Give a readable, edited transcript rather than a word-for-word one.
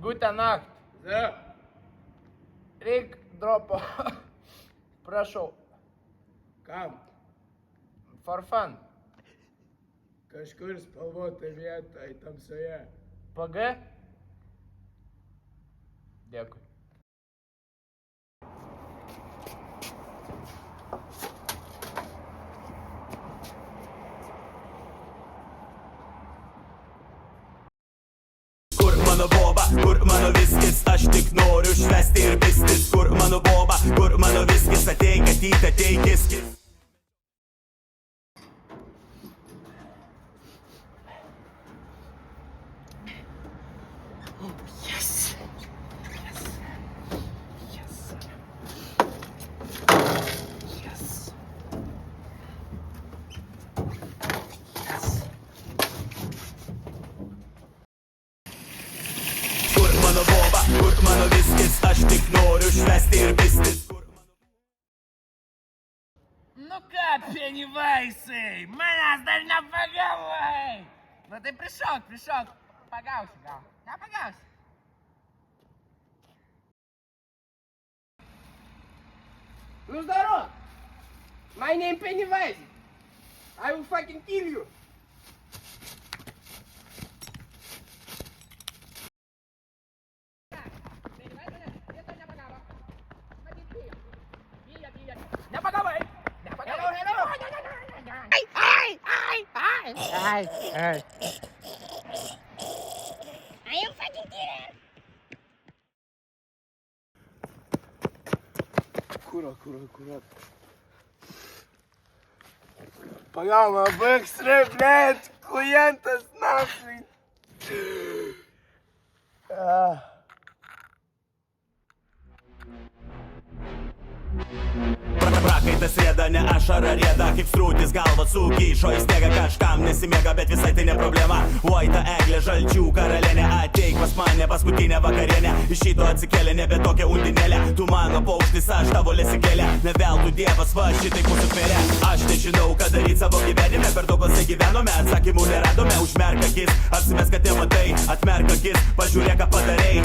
Gute Nacht. Reik dropo. Prašau. Kam? For fun. Kažkur spalvota vieta į tamsoje. PG? Dėkui. Kur mano boba, kur mano viskis, aš tik noriu švesti ir pistis. Kur mano boba, kur mano viskis, ateik atyt, ateik kiskis. Kur mano boba, kur mano viskis, aš tik noriu švesti ir pistis. Nu ką, Pennywise, manęs dar nepagavai. Nu tai prišok. Pagausi gal. Nepagausi. Ну здорово! My name Pennywise. I will fucking kill you. Nepagavai. Hello. I am fucking kidding. Аккурат. Погано, быстро, блядь, клиента нахуй. Prakaitas rėda, ne ašara rėda, kaip strūtis galva sukyšo į sniegą, kažkam nesimiega, bet visai tai ne problema. Oi, ta eglė žalčių karalienė, ateik pas mane paskutinę vakarienę. Iš šito atsikėlė nebe tokia undinėlė, tu mano paukštis, aš tavo lesikėlė. Ne veltui Dievas va šitaip mūsų tvėrė. Aš nežinau, ką daryti savo gyvenime, per daug ilgai gyvenome, atsakymų neradome. Užmerk akis, apsimes, kad nematai, atmerk akis, pažiūrėk, ką padarei.